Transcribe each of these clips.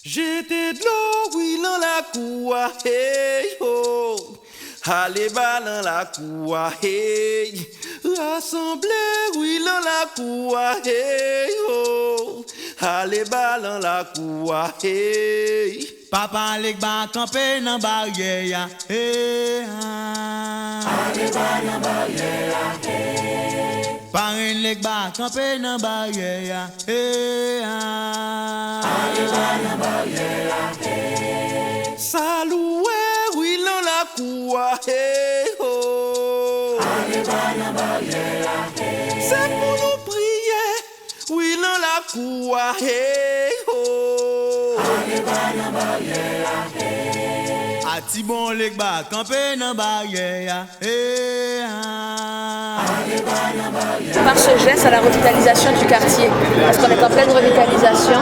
J'étais de l'eau, oui, dans la cour, hey, oh. Allez, bas dans la cour, hey. Rassemblé, oui, dans la cour, hey, oh. Allez, bas dans la cour, hey. Papa lek ba campé dans barrière, hey. Allez, bas dans barrière, hey. Parrain lek ba campé dans barrière, hey. Allez, bas dans barrière, hey. Saloué, oui, dans la cour, hey, oh. Allez, bas dans barrière, hey. C'est pour nous prier, oui, dans la cour, hey, oh. Allez, bas dans barrière, hey. Atibon lek ba campé dans barrière, hey. Par ce geste à la revitalisation du quartier, parce qu'on est en pleine revitalisation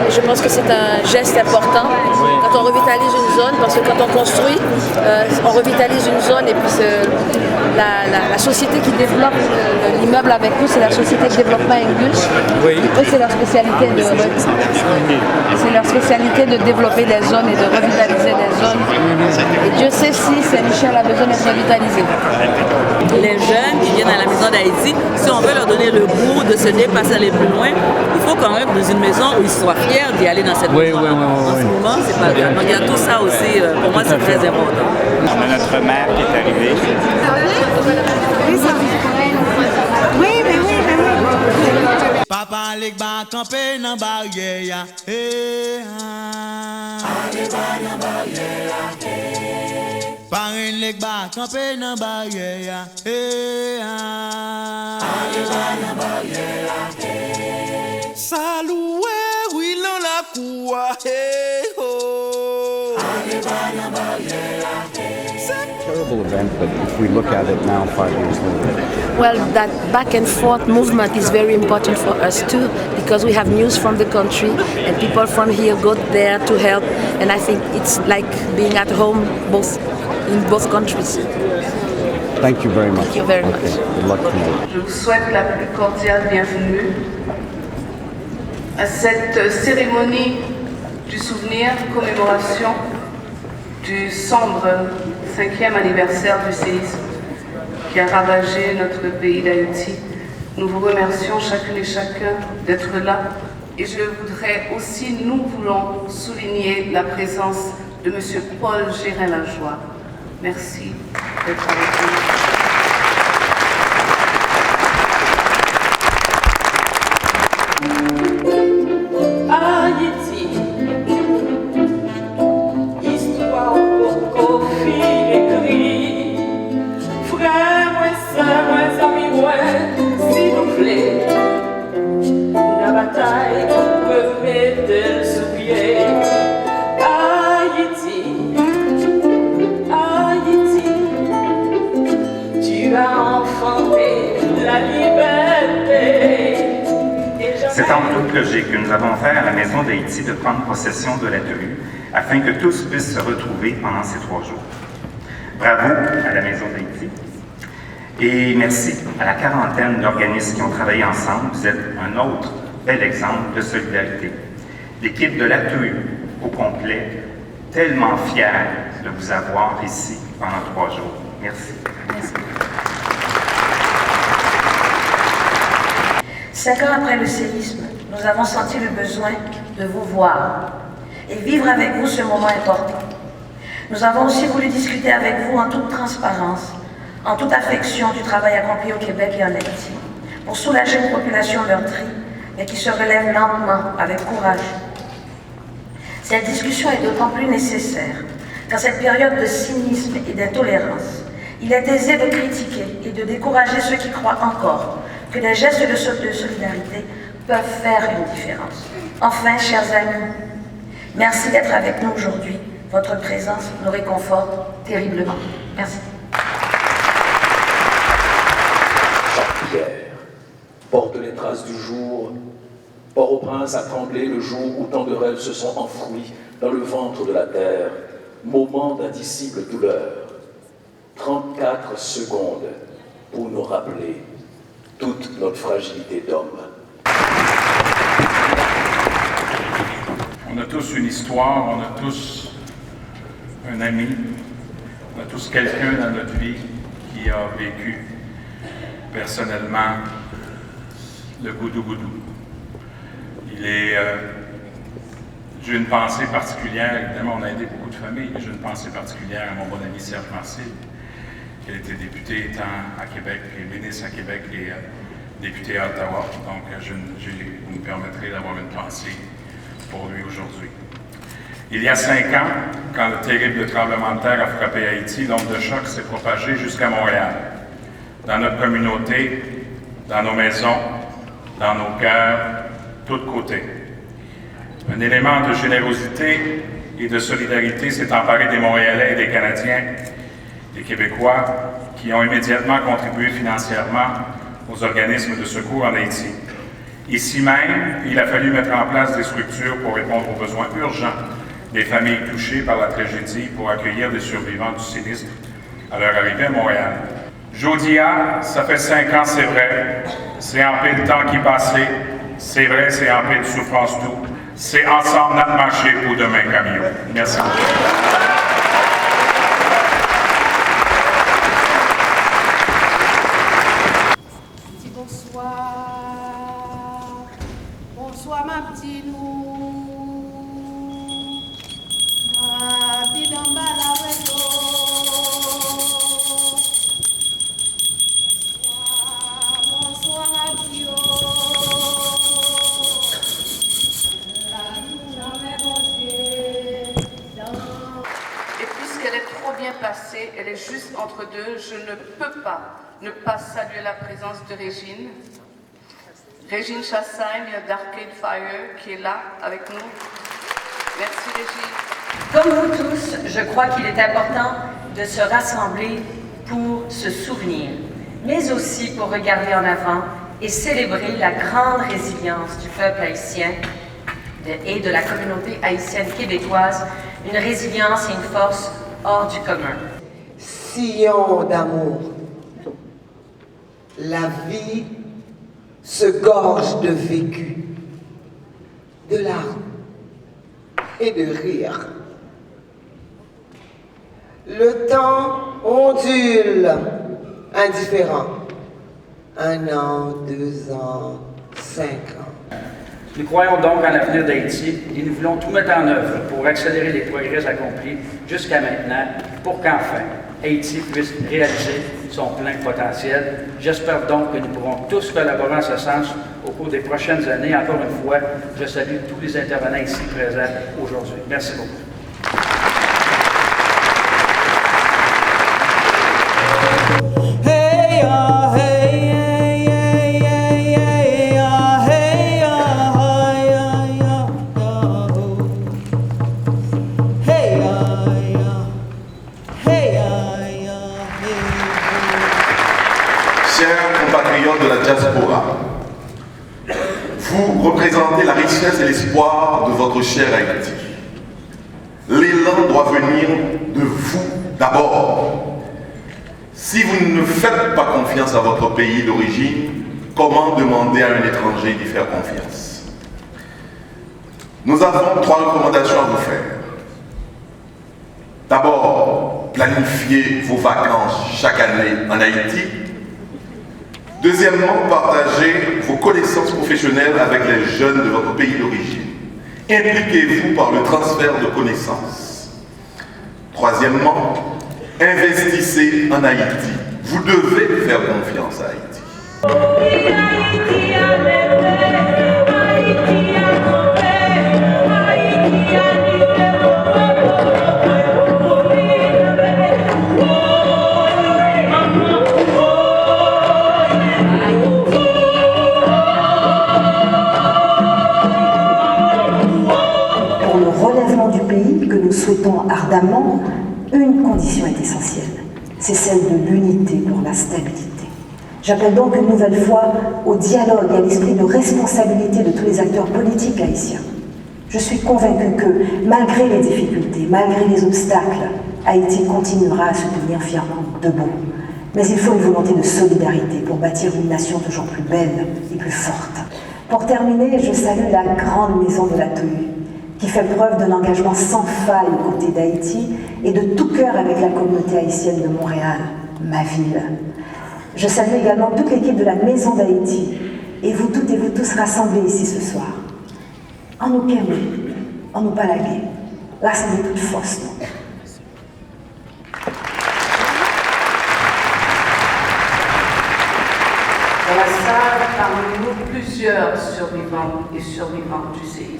et je pense que c'est un geste important quand on revitalise une zone, parce que quand on construit, on revitalise une zone et puis la société qui développe l'immeuble avec nous, c'est la société de développement Ingus. Oui. Eux, c'est leur spécialité de développer des zones et de revitaliser des zones. Et Dieu sait si Saint-Michel a besoin d'être revitalisé. Les jeunes qui viennent à la maison d'Haïti, si on veut leur donner le goût de se dépasser, aller plus loin, il faut quand même dans une maison où ils soient fiers d'y aller dans cette maison. En ce moment, c'est pas le cas. Donc il y a tout ça aussi, pour moi, c'est très important. On a notre mère qui est arrivée. Oui. Papa lek ba campé dans barrière, hey. Allez, bas dans barrière, hey. Parrain lek ba campé dans barrière, hey. Allez, bas dans barrière, hey. Saloué, oui, dans la cour, hey, oh. Allez, bas dans barrière, hey. Terrible event, but if we look at it now 5 years later. Well, that back and forth movement is very important for us too, because we have news from the country and people from here go there to help, and I think it's like being at home in both countries. Thank you very much. Thank you very much. Good luck tonight. Je vous souhaite la plus cordiale bienvenue à cette cérémonie du souvenir, commémoration du sombre 5e anniversaire du séisme qui a ravagé notre pays d'Haïti. Nous vous remercions chacune et chacun d'être là. Et je voudrais aussi, nous voulons souligner la présence de M. Paul Gérin-Lajoie. Merci d'être avec nous. C'est en tout projet que nous avons fait à la Maison d'Haïti de prendre possession de la tenue afin que tous puissent se retrouver pendant ces 3 jours. Bravo à la Maison d'Haïti et merci à la quarantaine d'organismes qui ont travaillé ensemble. Vous êtes un autre bel exemple de solidarité. L'équipe de la TEU au complet, tellement fière de vous avoir ici pendant 3 jours. Merci. Merci. 5 ans après le séisme, nous avons senti le besoin de vous voir et vivre avec vous ce moment important. Nous avons aussi voulu discuter avec vous en toute transparence, en toute affection du travail accompli au Québec et en Haïti, pour soulager une population meurtrie, mais qui se relève lentement, avec courage. Cette discussion est d'autant plus nécessaire qu'en cette période de cynisme et d'intolérance, il est aisé de critiquer et de décourager ceux qui croient encore que des gestes de solidarité peuvent faire une différence. Enfin, chers amis, merci d'être avec nous aujourd'hui. Votre présence nous réconforte terriblement. Merci. Pierre porte les traces du jour. Port-au-Prince a tremblé le jour où tant de rêves se sont enfouis dans le ventre de la terre. Moment d'indicible douleur. 34 secondes pour nous rappeler toute notre fragilité d'homme. On a tous une histoire, on a tous un ami, on a tous quelqu'un dans notre vie qui a vécu personnellement le goudou-goudou. J'ai une pensée particulière, évidemment on a aidé beaucoup de familles, mais j'ai une pensée particulière à mon bon ami Serge Marcil, qui a été député tant à Québec, et ministre à Québec et député à Ottawa. Donc vous me permettrez d'avoir une pensée pour lui aujourd'hui. Il y a 5 ans, quand le terrible tremblement de terre a frappé Haïti, l'onde de choc s'est propagée jusqu'à Montréal, dans notre communauté, dans nos maisons, dans nos cœurs, tous côtés. Un élément de générosité et de solidarité s'est emparé des Montréalais et des Canadiens, des Québécois, qui ont immédiatement contribué financièrement aux organismes de secours en Haïti. Ici même, il a fallu mettre en place des structures pour répondre aux besoins urgents des familles touchées par la tragédie pour accueillir des survivants du sinistre à leur arrivée à Montréal. Jodia, ça fait 5 ans, c'est vrai. C'est en paix le temps qui passait. C'est vrai, c'est en paix de souffrance tout. C'est ensemble notre marché pour demain, Camille. Merci beaucoup. Bonsoir ma petite nous. Bonsoir ma petite. Et puisqu'elle est trop bien passée, elle est juste entre deux, je ne peux pas ne pas saluer la présence de Régine. Régine Chassagne d'Arcade Fire qui est là avec nous. Merci Régine. Comme vous tous, je crois qu'il est important de se rassembler pour se souvenir, mais aussi pour regarder en avant et célébrer la grande résilience du peuple haïtien et de la communauté haïtienne québécoise, une résilience et une force hors du commun. Sillon d'amour, la vie se gorge de vécu, de larmes et de rire. Le temps ondule, indifférent. 1 an, 2 ans, 5 ans. Nous croyons donc en l'avenir d'Haïti et nous voulons tout mettre en œuvre pour accélérer les progrès accomplis jusqu'à maintenant pour qu'enfin Haïti puisse réaliser son plein potentiel. J'espère donc que nous pourrons tous collaborer en ce sens au cours des prochaines années. Encore une fois, je salue tous les intervenants ici présents aujourd'hui. Merci beaucoup. De la diaspora. Vous représentez la richesse et l'espoir de votre cher Haïti. L'élan doit venir de vous d'abord. Si vous ne faites pas confiance à votre pays d'origine, comment demander à un étranger d'y faire confiance? Nous avons 3 recommandations à vous faire. D'abord, planifiez vos vacances chaque année en Haïti. Deuxièmement, partagez vos connaissances professionnelles avec les jeunes de votre pays d'origine. Impliquez-vous par le transfert de connaissances. Troisièmement, investissez en Haïti. Vous devez faire confiance à Haïti. Que nous souhaitons ardemment, une condition est essentielle, c'est celle de l'unité pour la stabilité. J'appelle donc une nouvelle fois au dialogue et à l'esprit de responsabilité de tous les acteurs politiques haïtiens. Je suis convaincue que, malgré les difficultés, malgré les obstacles, Haïti continuera à se tenir fièrement debout. Mais il faut une volonté de solidarité pour bâtir une nation toujours plus belle et plus forte. Pour terminer, je salue la grande maison de la Tohu, qui fait preuve d'un engagement sans faille aux côtés d'Haïti et de tout cœur avec la communauté haïtienne de Montréal, ma ville. Je salue également toute l'équipe de la Maison d'Haïti et vous toutes et vous tous rassemblés ici ce soir. En nous calmer, en nous palaguer, l'assemblée toute force, non? Dans la salle, parmi nous, plusieurs survivants et survivantes du séisme.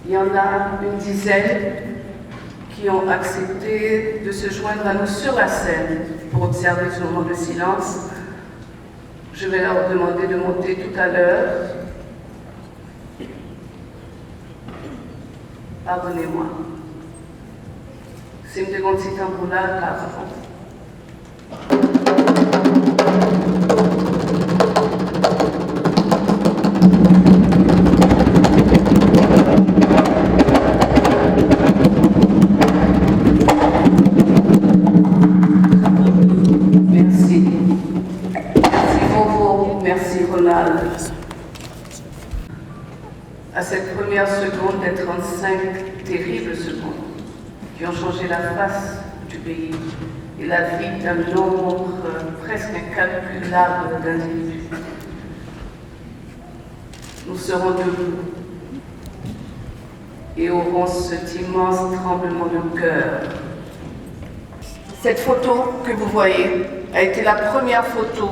Il y en a une dizaine qui ont accepté de se joindre à nous sur la scène pour observer ce moment de silence. Je vais leur demander de monter tout à l'heure. Pardonnez-moi. C'est une grande tamboula car à cette première seconde des 35 terribles secondes qui ont changé la face du pays et la vie d'un nombre presque incalculable d'individus. Nous serons debout et aurons cet immense tremblement de cœur. Cette photo que vous voyez a été la première photo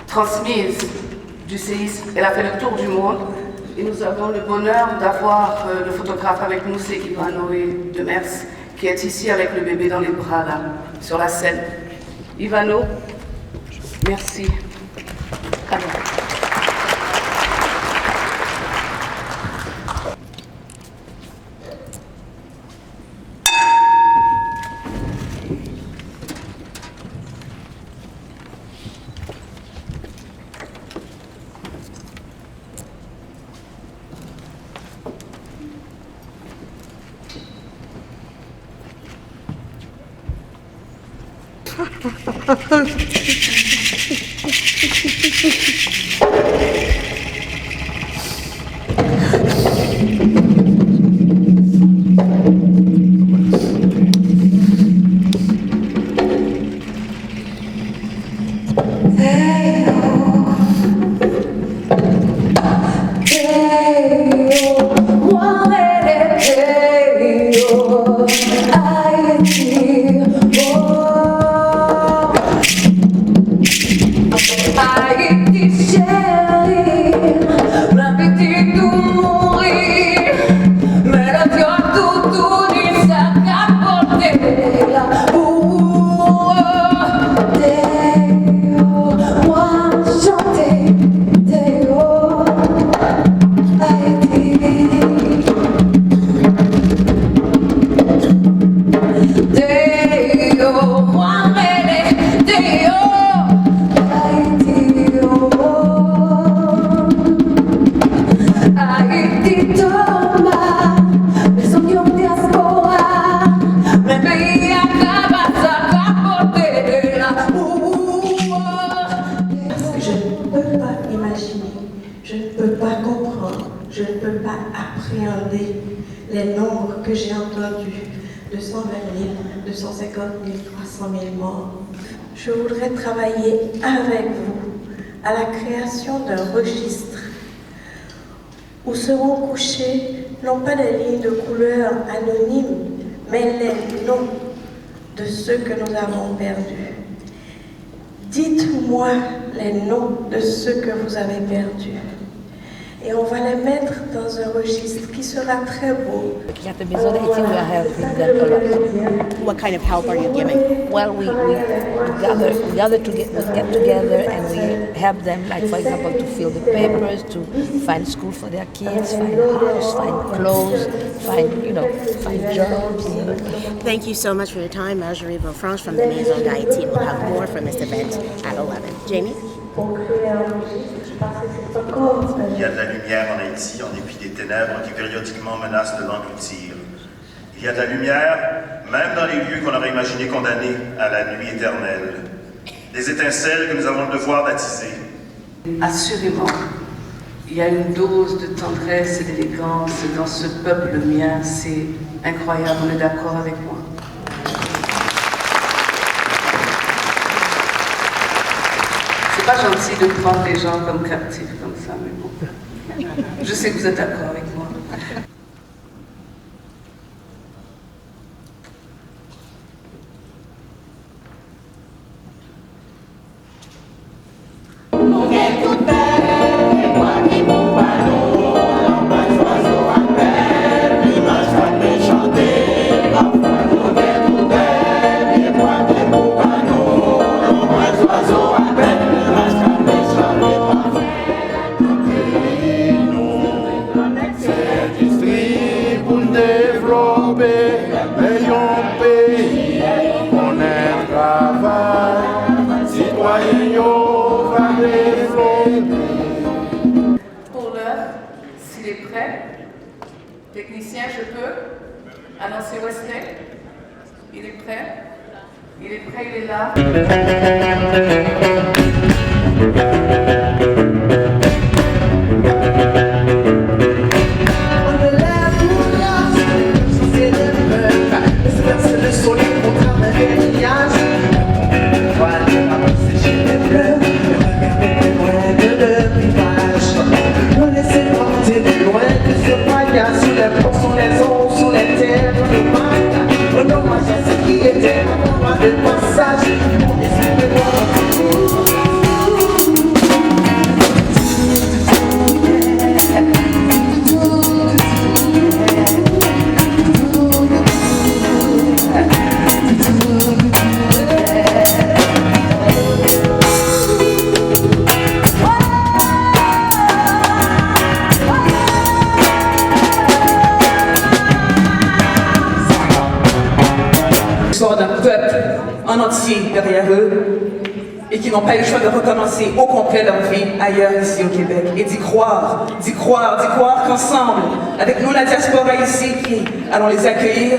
transmise du séisme. Elle a fait le tour du monde et nous avons le bonheur d'avoir le photographe avec nous, c'est Ivano Demers, qui est ici avec le bébé dans les bras, là, sur la scène. Ivano, merci. Alors. Les nombres que j'ai entendus, 220 000, 250 000, 300 000 morts. Je voudrais travailler avec vous à la création d'un registre où seront couchés non pas des lignes de couleur anonymes, mais les noms de ceux que nous avons perdus. Dites-moi les noms de ceux que vous avez perdus. Et on va les mettre dans un registre qui sera très beau. At the Maison d'Haïti, we are helping them a lot. What kind of help are you giving? Well, we get together and we help them, like for example, to fill the papers, to find school for their kids, find a house, find clothes, find jobs. Thank you so much for your time, Marjorie Beaufranche from the Maison d'Haïti. We'll have more from this event at 11. Jamie? Il y a de la lumière en Haïti en dépit des ténèbres qui périodiquement menacent de l'engloutir. Il y a de la lumière même dans les lieux qu'on aurait imaginé condamnés à la nuit éternelle. Des étincelles que nous avons le devoir d'attiser. Assurément, Il y a une dose de tendresse et d'élégance dans ce peuple mien, c'est incroyable, on est d'accord avec moi. C'est pas gentil de prendre les gens comme captifs comme ça, mais bon. Je sais que vous êtes d'accord avec moi. Pour l'heure, s'il est prêt, technicien, je peux annoncer Wesley. Il est prêt. Il est prêt, il est là. D'un peuple en entier derrière eux et qui n'ont pas eu le choix de recommencer au complet leur vie ailleurs ici au Québec et d'y croire qu'ensemble, avec nous la diaspora ici, qui allons les accueillir,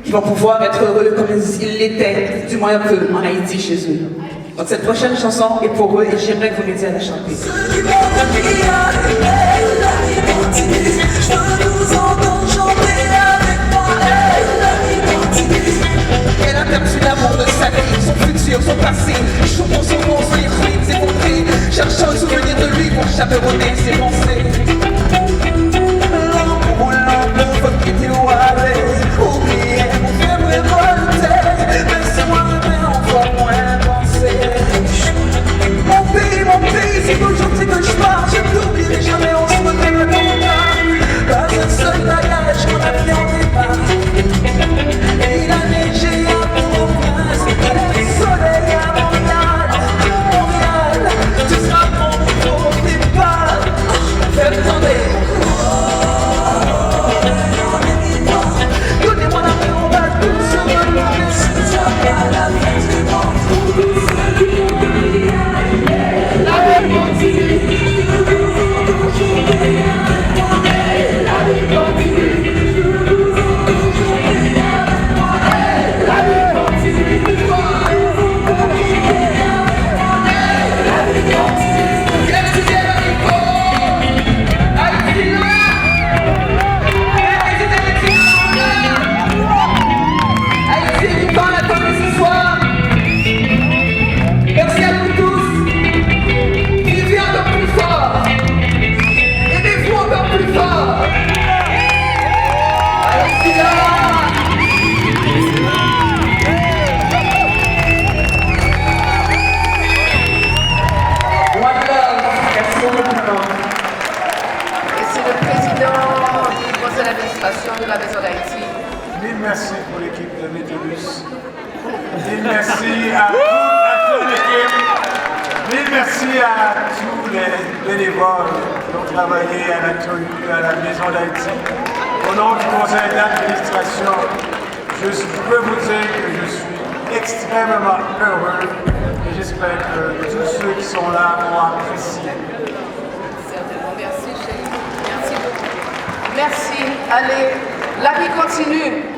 qui vont pouvoir être heureux comme ils l'étaient, du moins un peu, en Haïti chez eux. Donc cette prochaine chanson est pour eux et j'aimerais que vous m'aidiez à la chanter. Elle a perdu l'amour de sa vie, son futur, son passé. Joue pour son nom, ses ruines, ses contrées. Cherchant le souvenir de lui pour chaperonner ses pensées. L'amour faut quitter ou aller. Oublier, mon frère me révolter. Laisse-moi rêver encore moins penser. Mon pays, c'est qu'aujourd'hui que je pars. Je ne l'oublierai jamais, on se reverra longtemps. Pas un seul bagage qu'on a fait en départ. Et il a neigé à Port-au-Prince, le soleil à Montréal, tu seras mon nouveau départ. Fais tomber. Donnez-moi la main, on va tous se retrouver. À la fin du monde, la vie continue. La vie continue. De la Maison d'Haïti. Mille merci pour l'équipe de Métellus. Mille merci à toute l'équipe. Mille merci à tous les bénévoles qui ont travaillé à la tenue à la Maison d'Haïti. Au nom du conseil d'administration, je peux vous dire que je suis extrêmement heureux et j'espère que tous ceux qui sont là vont apprécier. Certainement. Merci, chérie. Merci beaucoup. Merci. Allez, la vie continue.